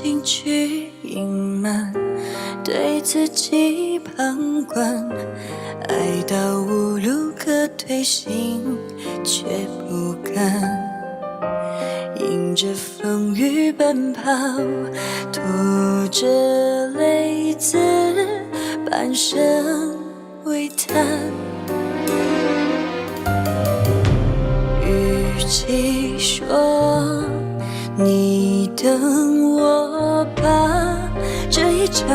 情去隐瞒，对自己旁观，爱到无路可退，心却不甘。迎着风雨奔跑，拖着泪自半生微叹。与其说你等我把这一场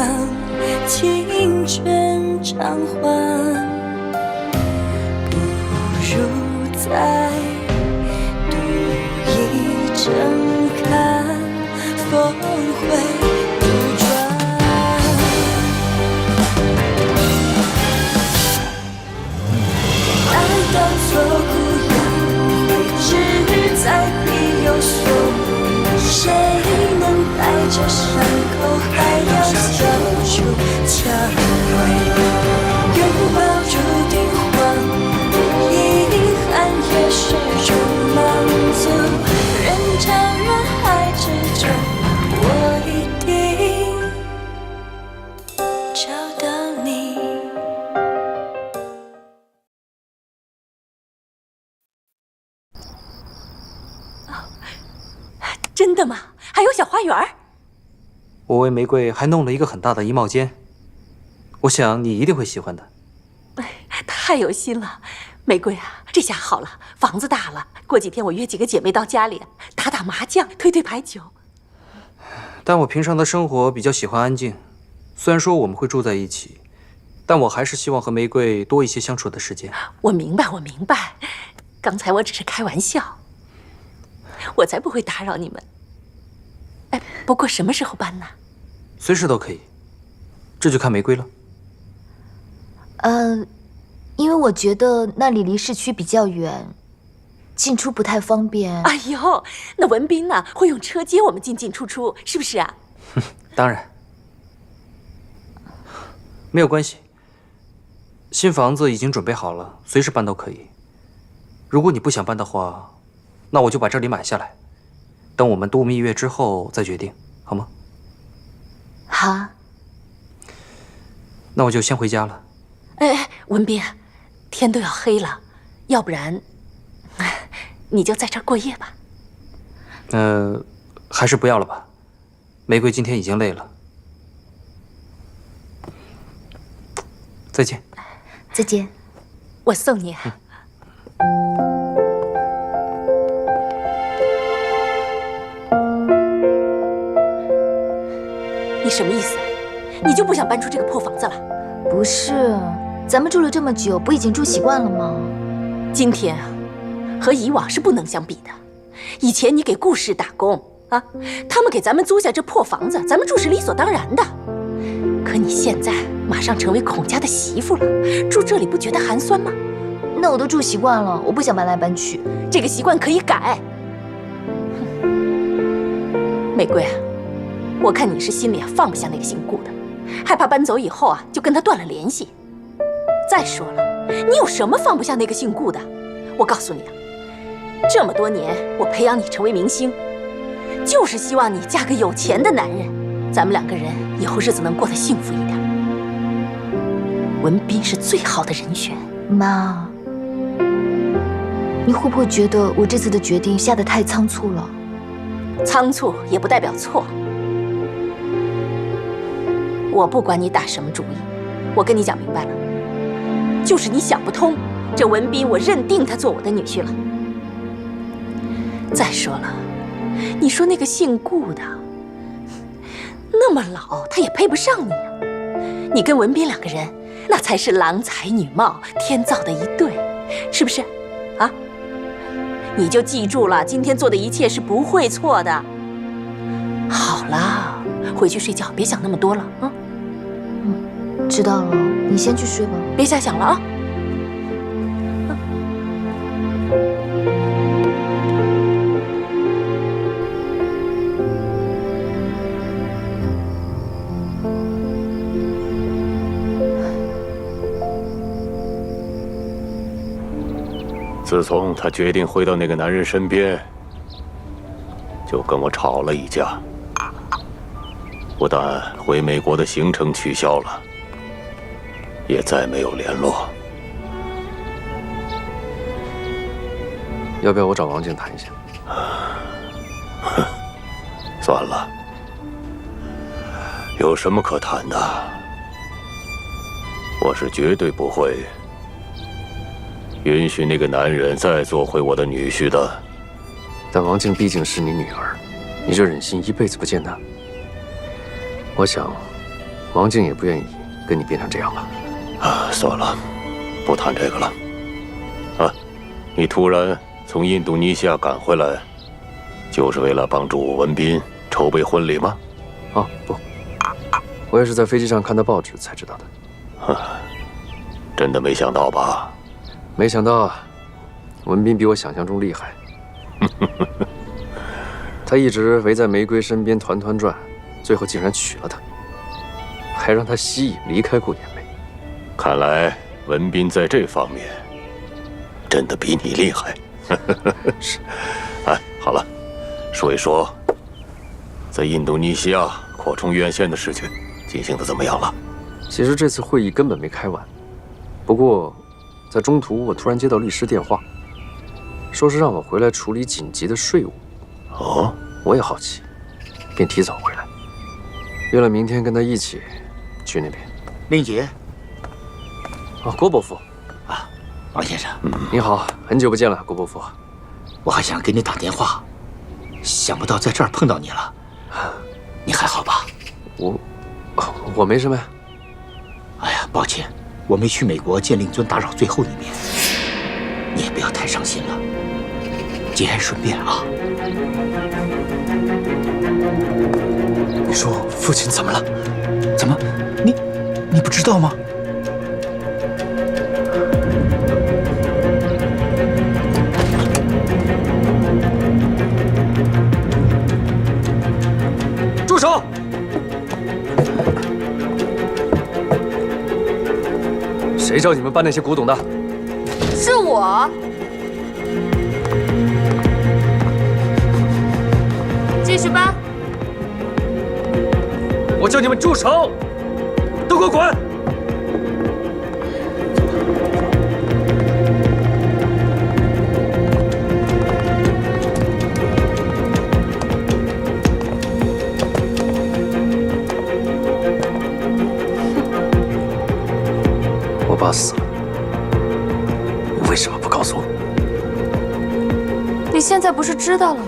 青春偿还，不如再赌一阵看峰回路转。爱当作孤雁，会志在必有所归，谁能带着伤口还要相处蔷薇？拥抱注定换不遗憾，也是种满足。人潮人海之中，我一定找到你。真的吗？还有小花园？我为玫瑰还弄了一个很大的衣帽间，我想你一定会喜欢的。太有心了，玫瑰啊，这下好了，房子大了，过几天我约几个姐妹到家里打打麻将，推推牌九。但我平常的生活比较喜欢安静，虽然说我们会住在一起，但我还是希望和玫瑰多一些相处的时间。我明白，我明白，刚才我只是开玩笑，我才不会打扰你们。哎，不过什么时候搬呢？随时都可以，这就看玫瑰了。因为我觉得那里离市区比较远，进出不太方便。哎呦，那文斌呢会用车接我们进进出出，是不是啊？当然，没有关系。新房子已经准备好了，随时搬都可以。如果你不想搬的话，那我就把这里买下来，等我们度蜜月之后再决定，好吗？好。那我就先回家了。哎，文斌，天都要黑了，要不然你就在这儿过夜吧。还是不要了吧。玫瑰今天已经累了。再见。再见。我送你。你什么意思？你就不想搬出这个破房子了？不是，咱们住了这么久，不已经住习惯了吗？今天啊，和以往是不能相比的。以前你给顾氏打工啊，他们给咱们租下这破房子，咱们住是理所当然的。可你现在马上成为孔家的媳妇了，住这里不觉得寒酸吗？那我都住习惯了，我不想搬来搬去。这个习惯可以改。玫瑰啊，我看你是心里放不下那个姓顾的，害怕搬走以后就跟他断了联系。再说了，你有什么放不下那个姓顾的？我告诉你这么多年我培养你成为明星，就是希望你嫁个有钱的男人，咱们两个人以后日子能过得幸福一点。文斌是最好的人选。妈，你会不会觉得我这次的决定下得太仓促了？仓促也不代表错。我不管你打什么主意，我跟你讲明白了，就是你想不通，这文斌我认定他做我的女婿了。再说了，你说那个姓顾的那么老，他也配不上你啊。你跟文斌两个人，那才是郎才女貌，天造的一对，是不是啊？你就记住了，今天做的一切是不会错的。好了，回去睡觉，别想那么多了啊。知道了，你先去睡吧，别瞎想了啊。自从他决定回到那个男人身边，就跟我吵了一架。不但回美国的行程取消了，也再没有联络。要不要我找王静谈一下？算了，有什么可谈的？我是绝对不会允许那个男人再做回我的女婿的。但王静毕竟是你女儿，你就忍心一辈子不见她？我想，王静也不愿意跟你变成这样吧。算了，不谈这个了。你突然从印度尼西亚赶回来，就是为了帮助文斌筹备婚礼吗？不，我也是在飞机上看到报纸才知道的。真的没想到吧？没想到，文斌比我想象中厉害。他一直围在玫瑰身边团团转，最后竟然娶了她，还让她吸引离开顾妍梅。看来文斌在这方面真的比你厉害。是。好了，说一说在印度尼西亚扩充院线的事情进行的怎么样了？其实这次会议根本没开完，不过在中途我突然接到律师电话，说是让我回来处理紧急的税务。我也好奇，便提早回来，约了明天跟他一起去那边。令杰，郭伯父。王先生，你好，很久不见了，郭伯父。我还想给你打电话，想不到在这儿碰到你了。你还好吧？我没什么呀。哎呀，抱歉，我没去美国见令尊打扰最后一面，你也不要太伤心了，节哀顺变啊。你说父亲怎么了？怎么，你不知道吗？住手！谁叫你们搬那些古董的？是我。继续搬。我叫你们住手！都给我滚！我爸死了，你为什么不告诉我？你现在不是知道了吗？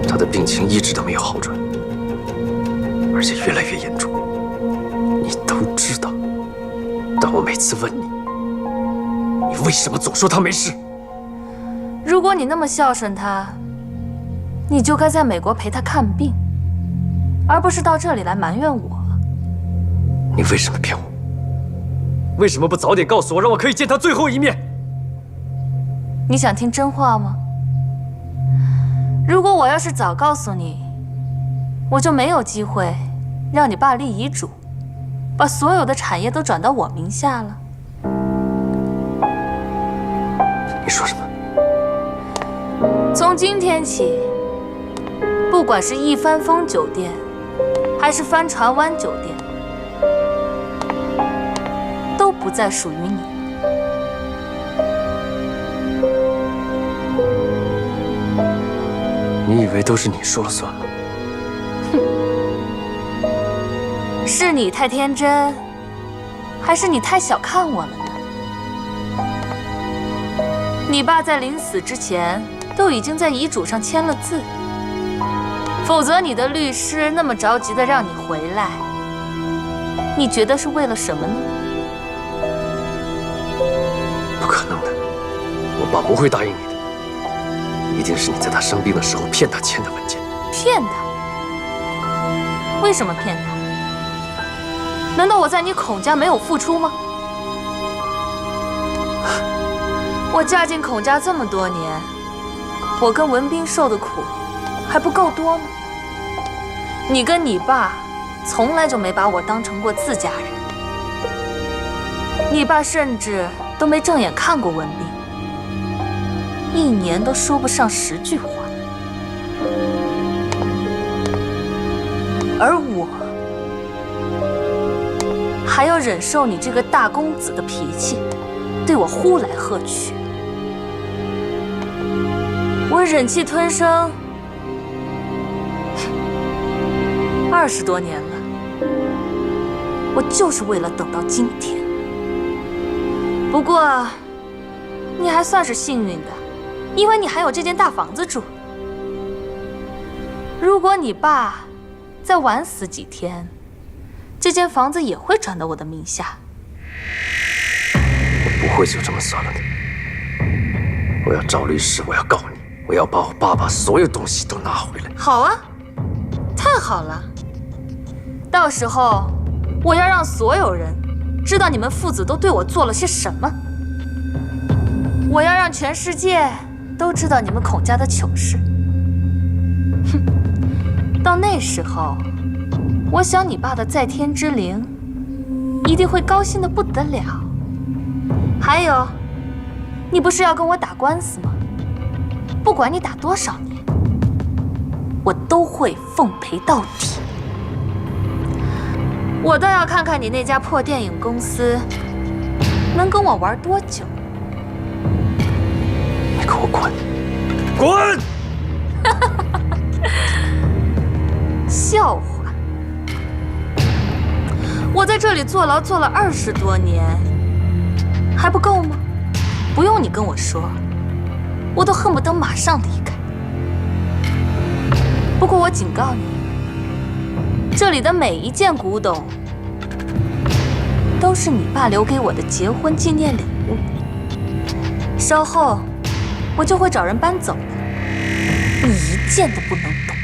他的病情一直都没有好转，而且越来越严重。你都知道，但我每次问你，你为什么总说他没事？如果你那么孝顺他，你就该在美国陪他看病，而不是到这里来埋怨我。你为什么骗我？为什么不早点告诉我，让我可以见他最后一面？你想听真话吗？如果我要是早告诉你，我就没有机会让你爸立遗嘱，把所有的产业都转到我名下了。你说什么？从今天起，不管是一帆风酒店，还是帆船湾酒店，都不再属于你。你以为都是你说了算吗？是你太天真，还是你太小看我了呢？你爸在临死之前都已经在遗嘱上签了字，否则你的律师那么着急的让你回来，你觉得是为了什么呢？不可能的，我爸不会答应你的，一定是你在他生病的时候骗他签的文件。骗他？为什么骗他？难道我在你孔家没有付出吗？我嫁进孔家这么多年，我跟文斌受的苦还不够多吗？你跟你爸从来就没把我当成过自家人，你爸甚至都没正眼看过文斌，一年都说不上10句话。而我还要忍受你这个大公子的脾气，对我呼来喝去。我忍气吞声20多年了，我就是为了等到今天。不过，你还算是幸运的，因为你还有这间大房子住。如果你爸再晚死几天，这间房子也会转到我的名下。我不会就这么算了的。我要找律师，我要告你，我要把我爸爸所有东西都拿回来。好啊，太好了！到时候我要让所有人知道你们父子都对我做了些什么。我要让全世界都知道你们孔家的糗事。哼，到那时候，我想你爸的在天之灵一定会高兴得不得了。还有，你不是要跟我打官司吗？不管你打多少年，我都会奉陪到底。我倒要看看你那家破电影公司能跟我玩多久。你给我滚！滚！笑话！我在这里坐牢坐了20多年，还不够吗？不用你跟我说，我都恨不得马上离开。不过我警告你，这里的每一件古董都是你爸留给我的结婚纪念礼物。稍后我就会找人搬走的，你一件都不能动。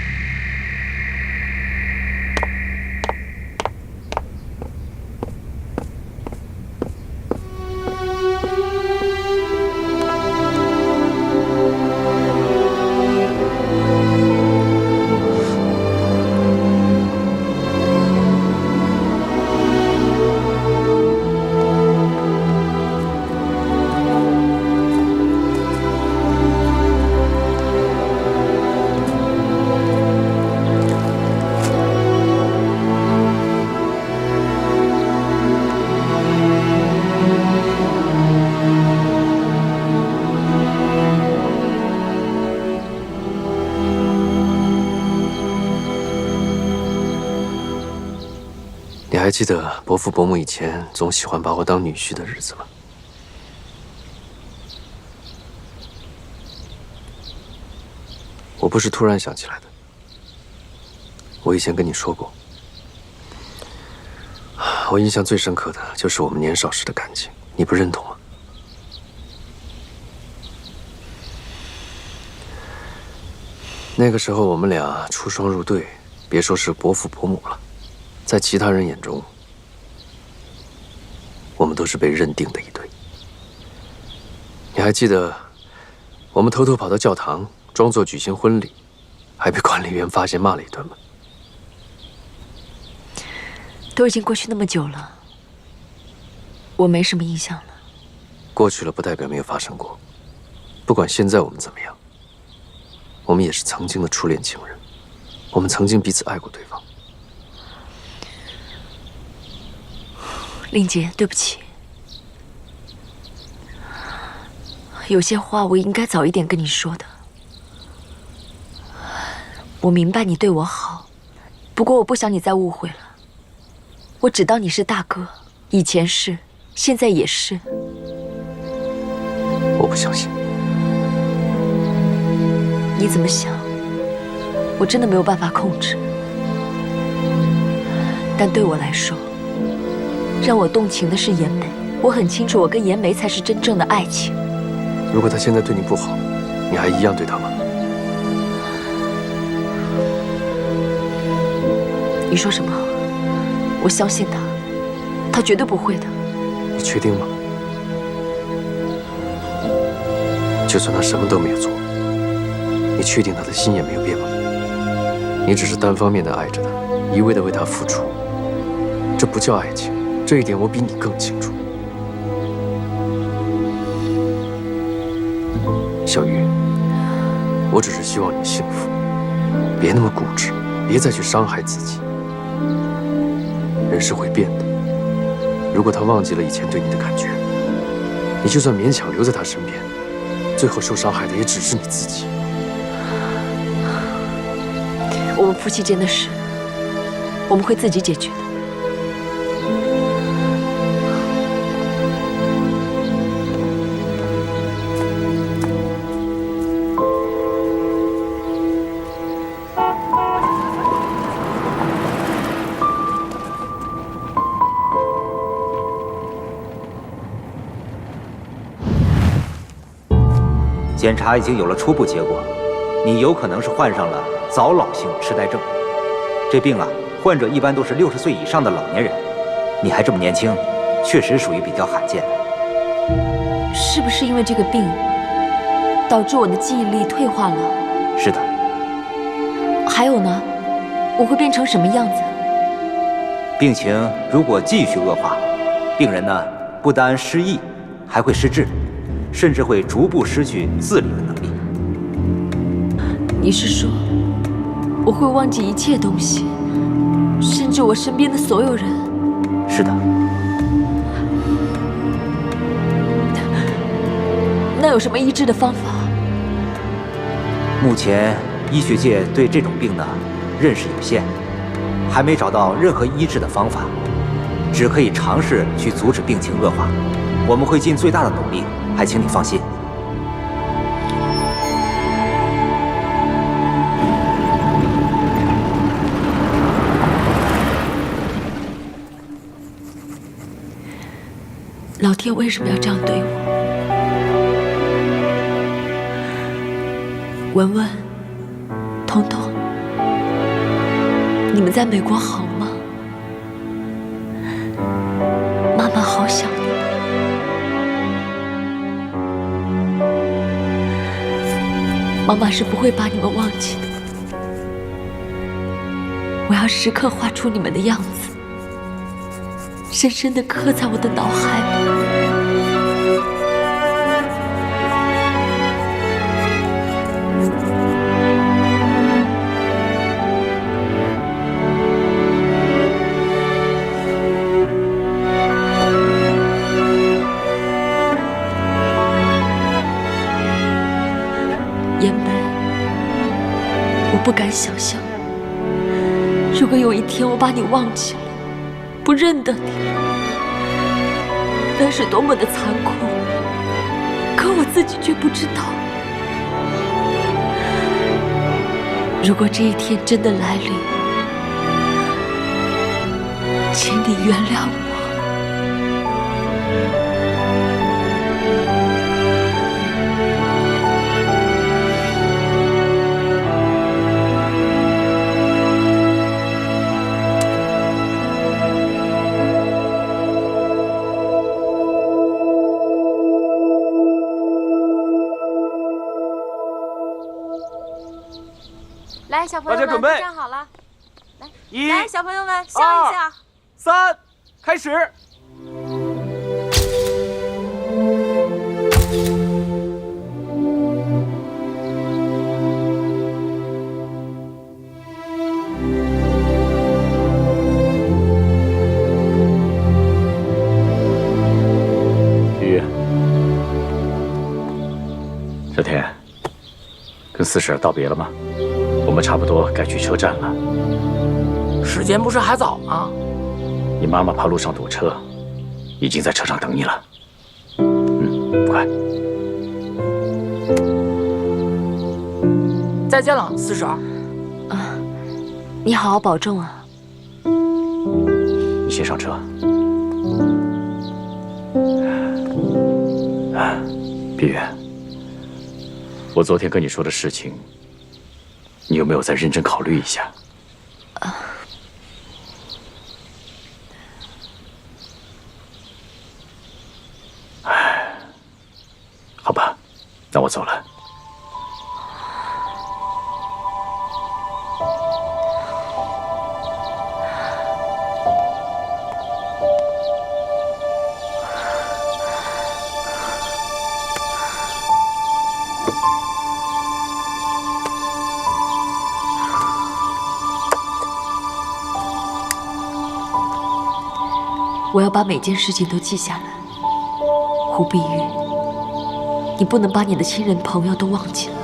你还记得伯父伯母以前总喜欢把我当女婿的日子吗？我不是突然想起来的，我以前跟你说过。我印象最深刻的就是我们年少时的感情，你不认同吗？那个时候我们俩出双入对，别说是伯父伯母了。在其他人眼中，我们都是被认定的一对。你还记得我们偷偷跑到教堂，装作举行婚礼，还被管理员发现骂了一顿吗？都已经过去那么久了，我没什么印象了。过去了不代表没有发生过。不管现在我们怎么样，我们也是曾经的初恋情人，我们曾经彼此爱过对方。令姐，对不起，有些话我应该早一点跟你说的。我明白你对我好，不过我不想你再误会了。我只当你是大哥，以前是，现在也是。我不相信。你怎么想，我真的没有办法控制。但对我来说，让我动情的是严梅，我很清楚，我跟严梅才是真正的爱情。如果他现在对你不好，你还一样对他吗？你说什么？我相信他，他绝对不会的。你确定吗？就算他什么都没有做，你确定他的心也没有变吗？你只是单方面的爱着他，一味的为他付出，这不叫爱情。这一点我比你更清楚，小玉。我只是希望你幸福，别那么固执，别再去伤害自己。人是会变的。如果他忘记了以前对你的感觉，你就算勉强留在他身边，最后受伤害的也只是你自己。我们夫妻间的事，我们会自己解决的。检查已经有了初步结果，你有可能是患上了早老性痴呆症。这病啊，患者一般都是60岁以上的老年人，你还这么年轻，确实属于比较罕见的。是不是因为这个病，导致我的记忆力退化了？是的。还有呢，我会变成什么样子？病情如果继续恶化，病人呢不单失忆，还会失智。甚至会逐步失去自理的能力。你是说，我会忘记一切东西，甚至我身边的所有人？是的。那有什么医治的方法？目前医学界对这种病呢认识有限，还没找到任何医治的方法，只可以尝试去阻止病情恶化。我们会尽最大的努力。还请你放心。老天为什么要这样对我？文文、彤彤，你们在美国好吗？妈妈好想你。妈妈是不会把你们忘记的。我要时刻画出你们的样子，深深地刻在我的脑海里。妍梅，我不敢想象，如果有一天我把你忘记了，不认得你了，那是多么的残酷。可我自己却不知道。如果这一天真的来临，请你原谅我。来，小朋友们，大家准备站好了。1、来，小朋友们，笑一笑。 3，开始。雨，小天，跟四婶道别了吗？我们差不多该去车站了。时间不是还早吗？你妈妈怕路上堵车，已经在车上等你了。快。再见了，四婶。你好好保重啊。你先上车。碧月，我昨天跟你说的事情，你有没有再认真考虑一下？好吧，那我走了。我要把每件事情都记下来。胡碧玉，你不能把你的亲人朋友都忘记了。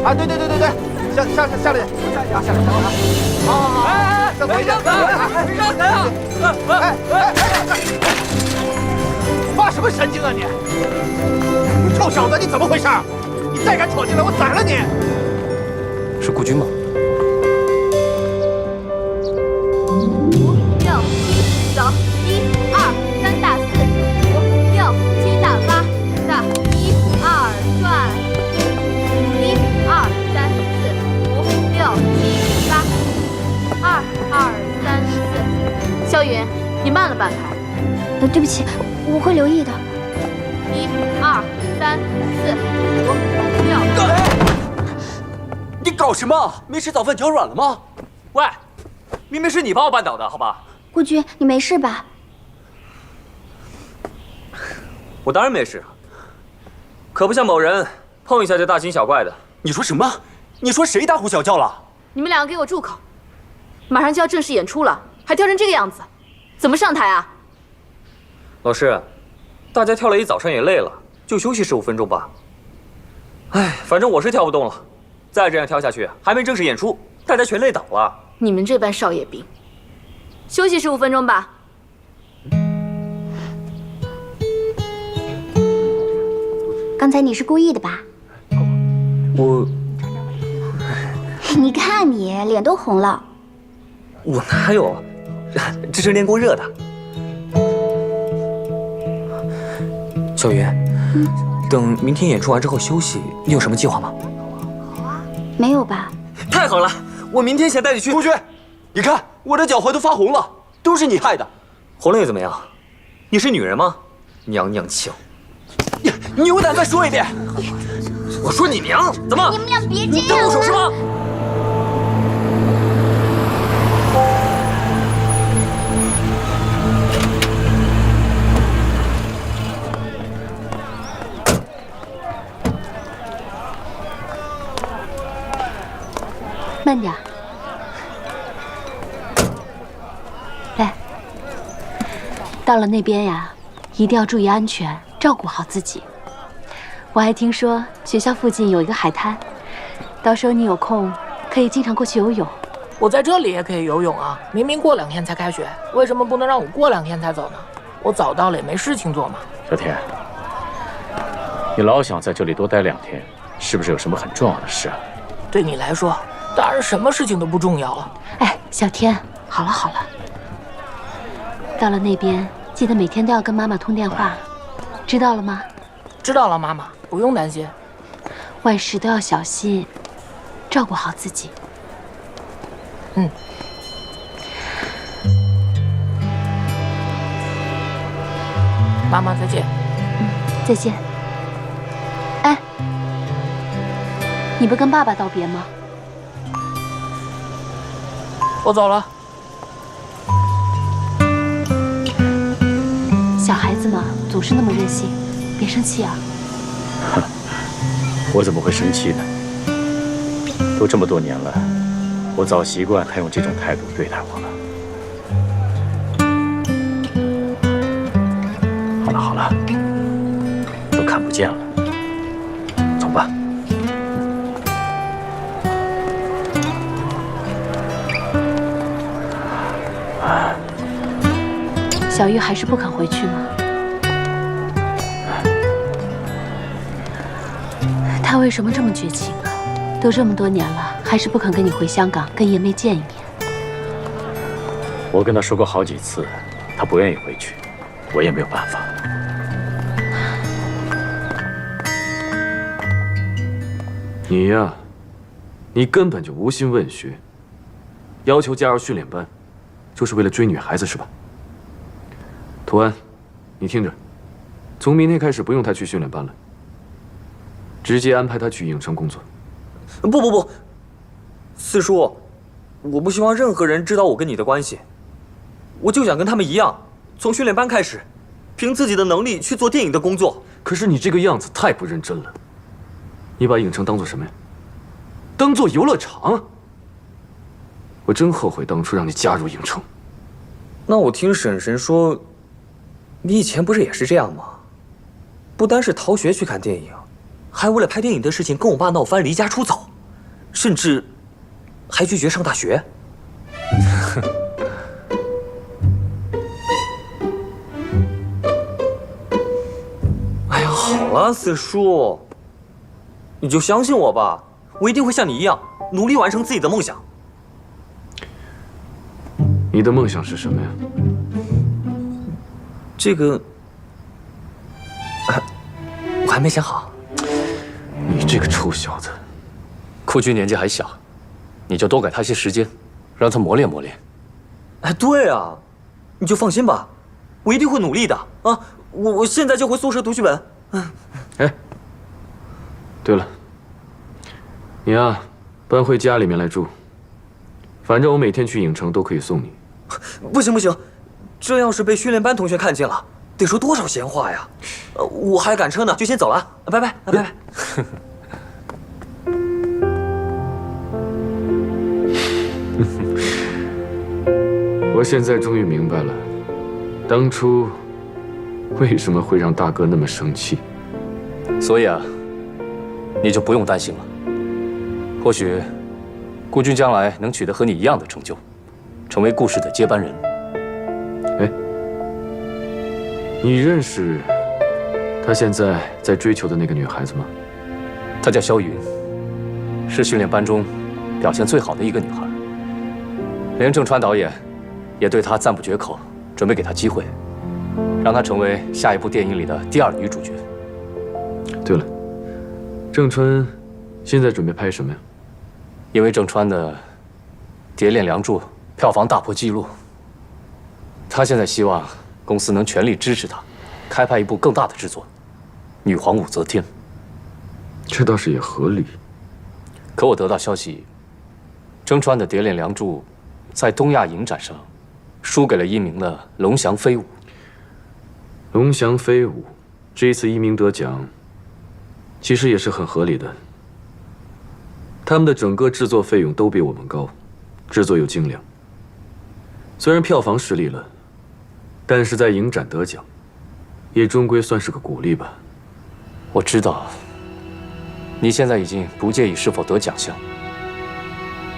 啊，对，下来点，下来点啊！好，哎，等一下，发什么神经啊你！臭小子，你怎么回事？你再敢闯进来，我宰了你！是顾军吗？ 5、6、7、走，1、2、3大4，5、6、7大8，大1、2转，1、2、3、4、5、6、7、8，2、2、3、4。萧云，你慢了半拍。对不起，我会留意的。1、2、3、4、5、6。你搞什么？没吃早饭脚软了吗？喂，明明是你把我绊倒的，好吧？顾军，你没事吧？我当然没事，可不像某人碰一下就大惊小怪的。你说什么？你说谁大呼小叫了？你们两个给我住口！马上就要正式演出了，还跳成这个样子，怎么上台啊？老师，大家跳了一早上也累了，就休息15分钟吧。哎，反正我是跳不动了，再这样跳下去，还没正式演出，大家全累倒了。你们这班少爷兵，休息15分钟吧。刚才你是故意的吧？我你看你脸都红了。我哪有？这是练过热的。小云，等明天演出完之后休息，你有什么计划吗？没有吧？太好了，我明天想带你去。顾军，你看我的脚踝都发红了，都是你害的。红了又怎么样？你是女人吗？娘娘腔！你有胆再说一遍？我说你娘，怎么？你们俩别这你动样手是吗？慢点。来，到了那边呀，一定要注意安全，照顾好自己。我还听说学校附近有一个海滩，到时候你有空可以经常过去游泳。我在这里也可以游泳啊！明明过2天才开学，为什么不能让我过2天才走呢？我早到了也没事情做嘛。小天，你老想在这里多待2天，是不是有什么很重要的事啊？对你来说，当然什么事情都不重要了。哎，小天，好了好了，到了那边记得每天都要跟妈妈通电话，知道了吗？知道了，妈妈，不用担心。万事都要小心，照顾好自己。嗯。妈妈再见。再见。哎，你不跟爸爸道别吗？我走了。小孩子嘛，总是那么任性，别生气啊。我怎么会生气呢？都这么多年了，我早习惯他用这种态度对待我了。好了好了，都看不见了，走吧。小玉还是不肯回去吗？他为什么这么绝情啊？都这么多年了，还是不肯跟你回香港跟爷妹见一面。我跟他说过好几次，他不愿意回去，我也没有办法。你呀，你根本就无心问学，要求加入训练班，就是为了追女孩子是吧？涂安，你听着，从明天开始不用他去训练班了，直接安排他去影城工作。不，四叔，我不希望任何人知道我跟你的关系，我就想跟他们一样，从训练班开始，凭自己的能力去做电影的工作。可是你这个样子太不认真了，你把影城当做什么呀？当做游乐场？我真后悔当初让你加入影城。那我听婶婶说，你以前不是也是这样吗？不单是逃学去看电影，还为了拍电影的事情跟我爸闹翻，离家出走，甚至还拒绝上大学。哎呀，好了，四叔，你就相信我吧，我一定会像你一样努力完成自己的梦想。你的梦想是什么呀？这个，我还没想好。你这个臭小子，库君年纪还小，你就多给他些时间，让他磨练磨练。哎，对啊，你就放心吧，我一定会努力的啊！我现在就回宿舍读剧本。哎，对了，你啊，搬回家里面来住，反正我每天去影城都可以送你。不行不行，这要是被训练班同学看见了，得说多少闲话呀！我还赶车呢，就先走了，拜拜拜拜。我现在终于明白了，当初为什么会让大哥那么生气。所以啊，你就不用担心了。或许顾军将来能取得和你一样的成就，成为顾氏的接班人。哎，你认识他现在在追求的那个女孩子吗？她叫萧云，是训练班中表现最好的一个女孩。连郑川导演也对她赞不绝口，准备给她机会，让她成为下一部电影里的第2女主角。对了，郑川现在准备拍什么呀？因为郑川的《蝶恋梁祝》票房大破纪录，他现在希望公司能全力支持他，开拍一部更大的制作《女皇武则天》。这倒是也合理。可我得到消息，郑川的《蝶恋梁祝》在东亚影展上输给了一鸣的《龙翔飞舞》。龙翔飞舞这一次一鸣得奖，其实也是很合理的。他们的整个制作费用都比我们高，制作又精良。虽然票房失利了，但是在影展得奖，也终归算是个鼓励吧。我知道，你现在已经不介意是否得奖项，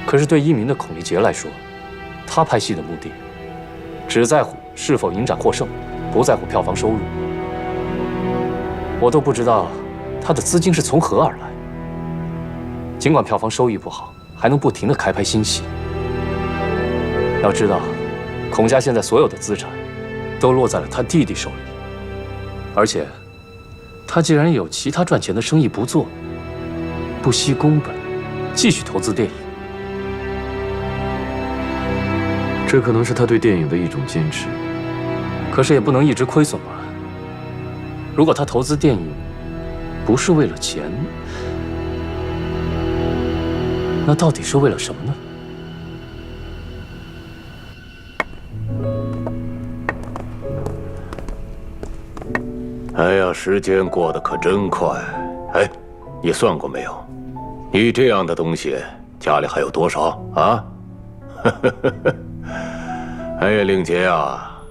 可是对一鸣的孔立杰来说，他拍戏的目的只在乎是否影展获胜，不在乎票房收入。我都不知道他的资金是从何而来。尽管票房收益不好，还能不停地开拍新戏。要知道，孔家现在所有的资产都落在了他弟弟手里，而且他既然有其他赚钱的生意不做，不惜工本，继续投资电影。这可能是他对电影的一种坚持，可是也不能一直亏损吧。如果他投资电影不是为了钱，那到底是为了什么呢？哎呀，时间过得可真快！哎，你算过没有？你这样的东西，家里还有多少啊？哎呀，令杰啊，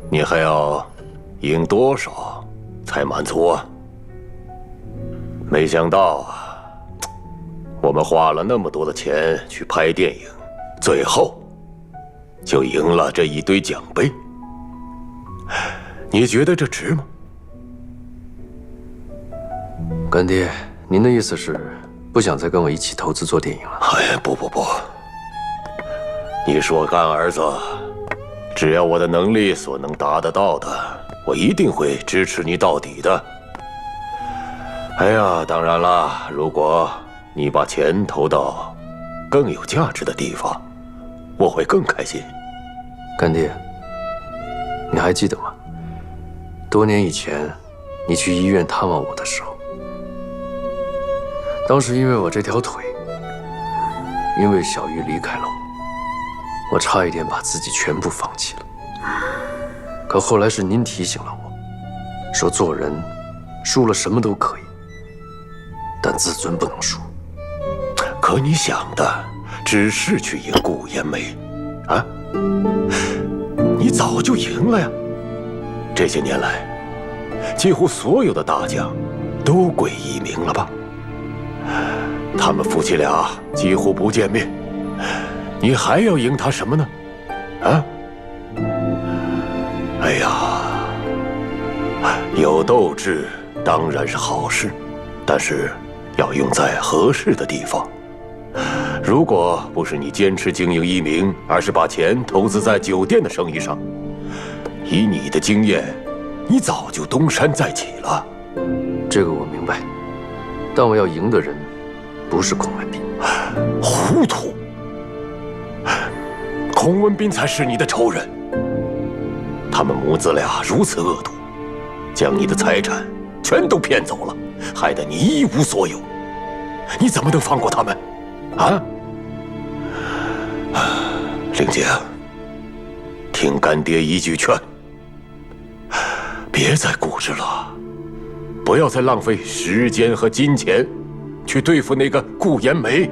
你还要赢多少才满足啊？没想到啊，我们花了那么多的钱去拍电影，最后就赢了这一堆奖杯。你觉得这值吗？干爹，您的意思是不想再跟我一起投资做电影了？哎，不，你说干儿子，只要我的能力所能达得到的，我一定会支持你到底的。哎呀，当然了，如果你把钱投到更有价值的地方，我会更开心。干爹，你还记得吗？多年以前，你去医院探望我的时候，当时因为我这条腿，因为小玉离开了我，我差一点把自己全部放弃了。可后来是您提醒了我，说做人输了什么都可以，但自尊不能输。可你想的只是去赢顾延梅，啊？你早就赢了呀！这些年来，几乎所有的大将都归一鸣了吧？他们夫妻俩几乎不见面，你还要赢他什么呢？啊？哎呀，有斗志当然是好事，但是要用在合适的地方。如果不是你坚持经营一鸣，而是把钱投资在酒店的生意上，以你的经验，你早就东山再起了。这个我明白，但我要赢的人不是孔文斌。糊涂！孔文斌才是你的仇人。他们母子俩如此恶毒，将你的财产全都骗走了，害得你一无所有。你怎么能放过他们？啊？玲姐，听干爹一句劝，别再固执了，不要再浪费时间和金钱去对付那个顾延梅。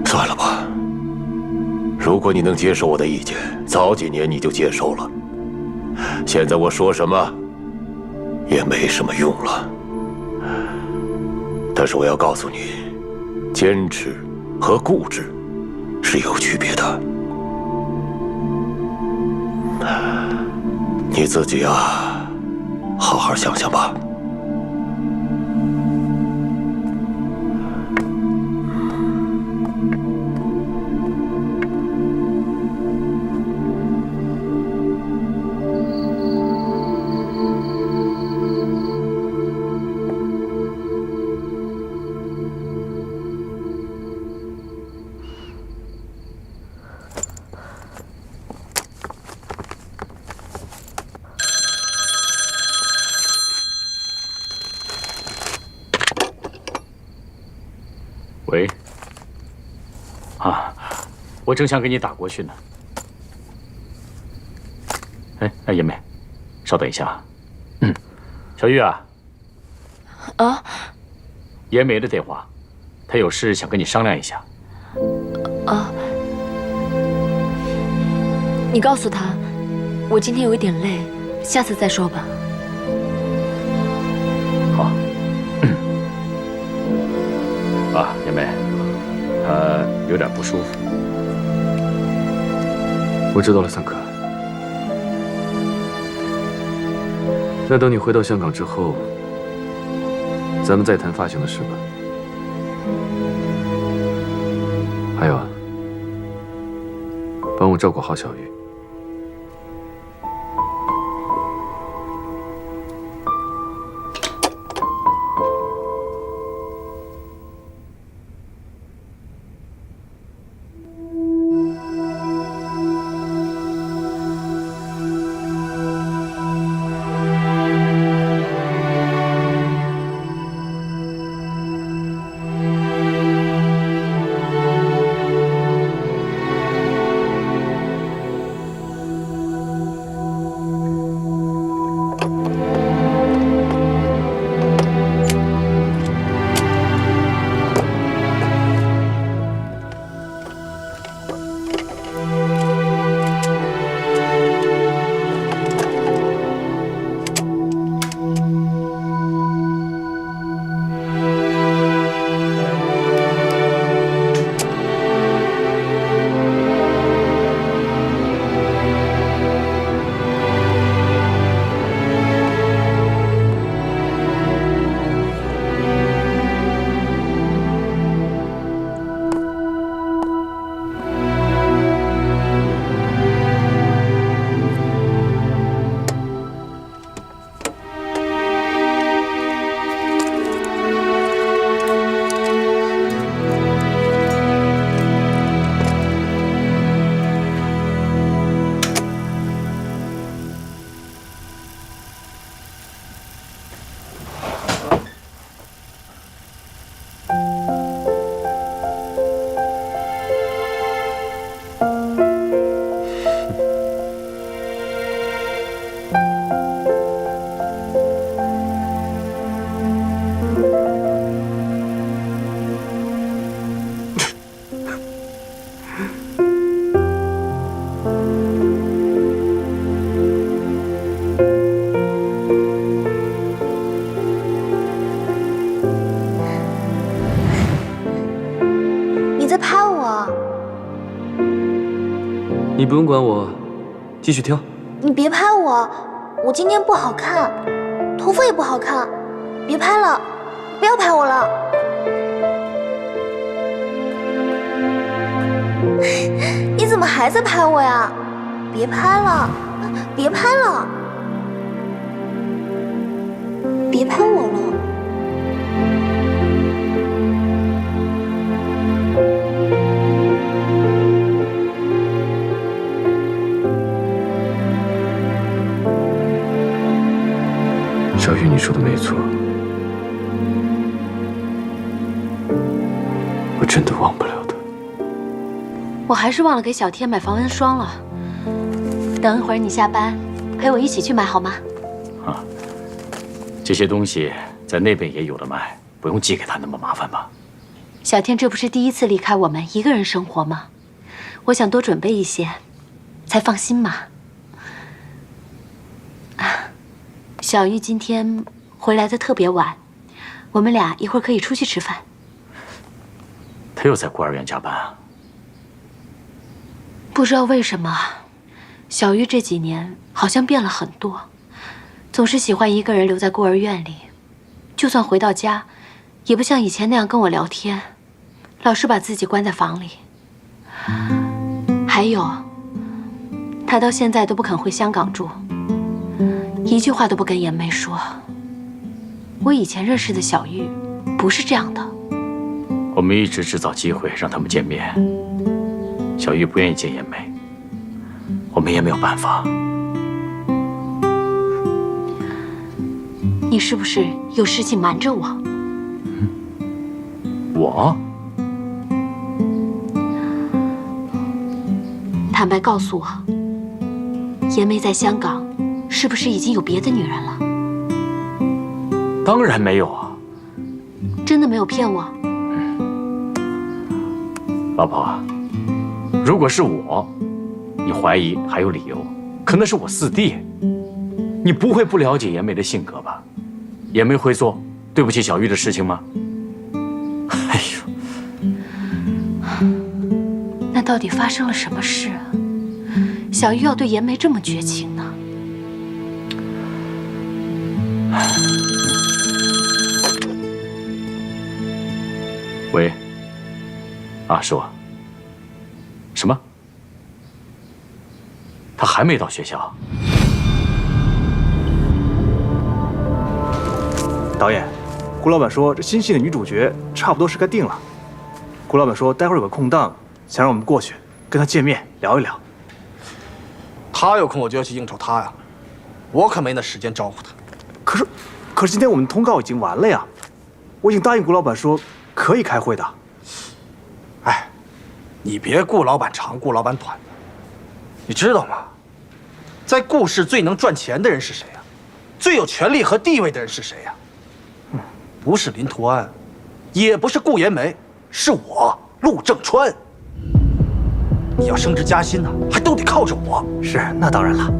算了吧，如果你能接受我的意见，早几年你就接受了。现在我说什么也没什么用了。但是我要告诉你，坚持和固执是有区别的。你自己啊，好好想想吧。喂，啊，我正想给你打过去呢。哎，叶梅，稍等一下。小玉啊。啊。叶梅的电话，她有事想跟你商量一下。啊。你告诉她，我今天有一点累，下次再说吧。好。啊，叶梅，她有点不舒服。我知道了，三哥。那等你回到香港之后，咱们再谈发型的事吧。还有啊，帮我照顾好小玉。你不用管我，继续跳。你别拍我，我今天不好看，头发也不好看，别拍了，不要拍我了。你怎么还在拍我呀？别拍了，别拍了，别拍我了。小雨，你说的没错，我真的忘不了的。我还是忘了给小天买防蚊霜了。等一会儿你下班，陪我一起去买好吗？啊，这些东西在那边也有的卖，不用寄给他那么麻烦吧？小天这不是第一次离开我们一个人生活吗？我想多准备一些，才放心嘛。小玉今天回来的特别晚，我们俩一会儿可以出去吃饭。他又在孤儿院加班啊？不知道为什么，小玉这几年好像变了很多，总是喜欢一个人留在孤儿院里，就算回到家，也不像以前那样跟我聊天，老是把自己关在房里。还有，他到现在都不肯回香港住，一句话都不跟妍梅说。我以前认识的小玉不是这样的。我们一直制造机会让他们见面，小玉不愿意见妍梅，我们也没有办法。你是不是有事情瞒着我？我？坦白告诉我，妍梅在香港是不是已经有别的女人了？当然没有啊！真的没有骗我？老婆，如果是我，你怀疑还有理由，可那是我四弟，你不会不了解妍梅的性格吧？妍梅会做对不起小玉的事情吗？哎呦，那到底发生了什么事啊？小玉要对妍梅这么绝情呢？喂，啊，是我。什么？他还没到学校？导演，顾老板说这新戏的女主角差不多是该定了。顾老板说待会儿有个空档，想让我们过去跟他见面聊一聊。他有空我就要去应酬他呀，我可没那时间招呼他。可是今天我们通告已经完了呀，我已经答应顾老板说可以开会的。哎，你别顾老板长顾老板短的，你知道吗？在顾氏最能赚钱的人是谁呀？最有权力和地位的人是谁呀？不是林图安，也不是顾妍梅，是我陆正川。你要升职加薪呢，还都得靠着我。是，那当然了。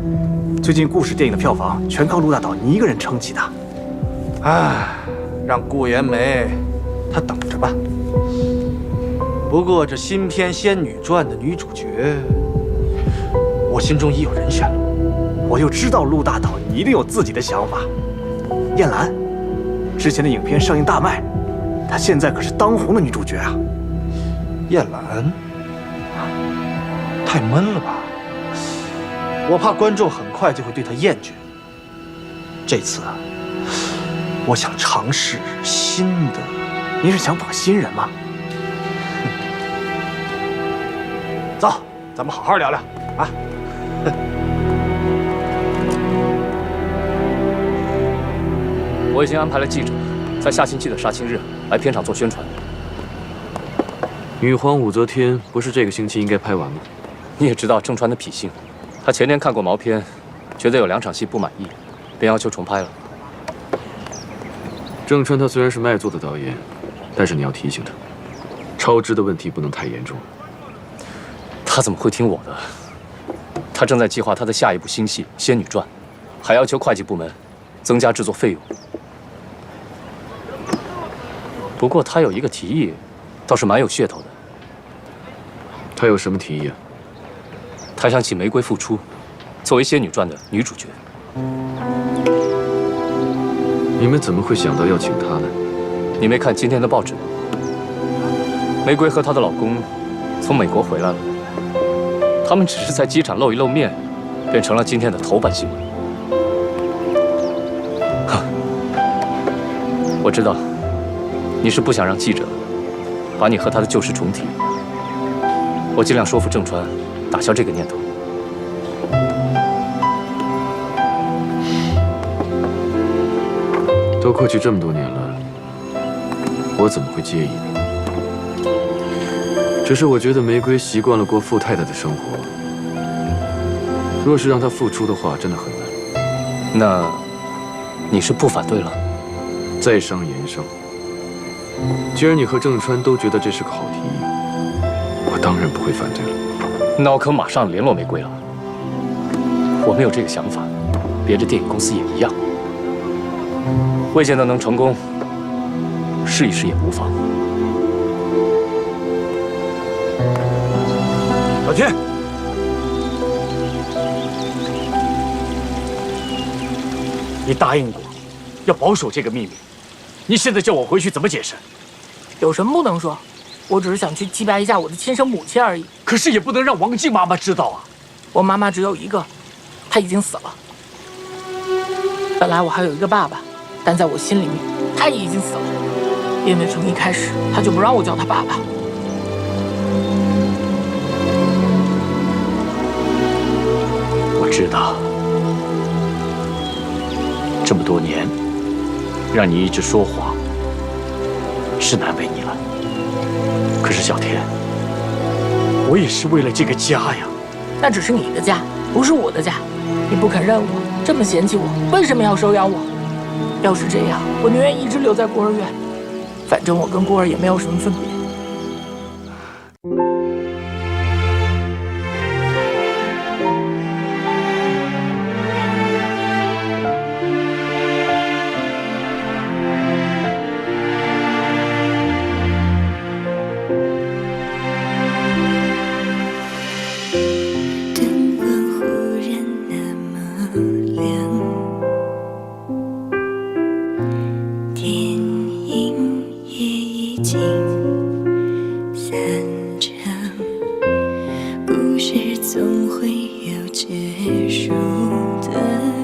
最近顾氏电影的票房全靠陆大导你一个人撑起的。唉，让顾妍梅她等着吧。不过这新片《仙女传》的女主角，我心中已有人选了。我就知道陆大导你一定有自己的想法。燕兰，之前的影片上映大卖，她现在可是当红的女主角啊。燕兰，太闷了吧？我怕观众很快就会对她厌倦。这次啊，我想尝试新的。您是想捧新人吗？走，咱们好好聊聊啊！我已经安排了记者，在下星期的杀青日来片场做宣传。女皇武则天不是这个星期应该拍完吗？你也知道郑川的脾性，他前天看过毛片，觉得有2场戏不满意，便要求重拍了。郑川他虽然是卖座的导演，但是你要提醒他，超支的问题不能太严重。他怎么会听我的？他正在计划他的下一部新戏《仙女传》，还要求会计部门增加制作费用。不过他有一个提议，倒是蛮有噱头的。他有什么提议啊？他想请玫瑰复出，作为仙女传的女主角。你们怎么会想到要请她呢？你没看今天的报纸吗？玫瑰和她的老公从美国回来了，他们只是在机场露一露面，变成了今天的头版新闻。哼，我知道，你是不想让记者把你和他的旧事重提。我尽量说服郑川，打消这个念头。都过去这么多年了，我怎么会介意呢？只是我觉得玫瑰习惯了过富太太的生活，若是让她复出的话，真的很难。那你是不反对了？在商言商。既然你和郑川都觉得这是个好提议，我当然不会反对了。那我可马上联络玫瑰了。我没有这个想法，别的电影公司也一样。未见得能成功，试一试也无妨。老天，你答应过要保守这个秘密，你现在叫我回去怎么解释？有什么不能说？我只是想去祭拜一下我的亲生母亲而已。可是也不能让王静妈妈知道啊！我妈妈只有一个，她已经死了。本来我还有一个爸爸，但在我心里面，他也已经死了。因为从一开始他就不让我叫他爸爸。我知道，这么多年，让你一直说谎，是难为你了。可是小天，我也是为了这个家呀。那只是你的家，不是我的家。你不肯认我，这么嫌弃我，为什么要收养我？要是这样，我宁愿一直留在孤儿院，反正我跟孤儿也没有什么分别。灯光忽然那么亮，电影也已经散场，故事总会有结束的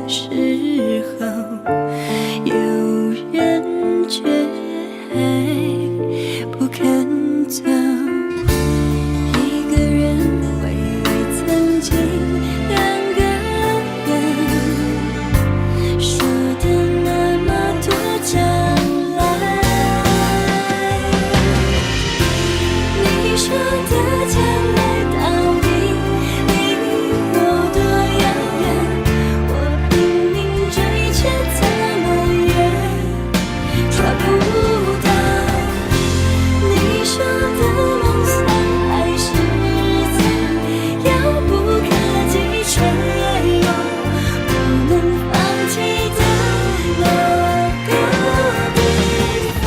时候，有人却还不肯走，一个人回味曾经两个人说的那么多将来。你说的将来到底离我多遥远？我拼命追却怎么也抓不到。你说的梦想还是在遥不可及却又不能放弃的那个地方。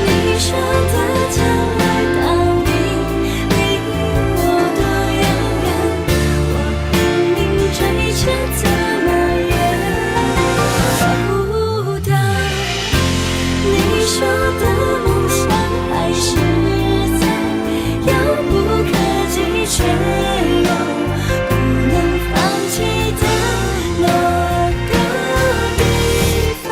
你说的将来到底离我多遥远？我拼命追却怎么也抓不到。你说的梦想还是在遥不可及却又不能放弃的那个地方。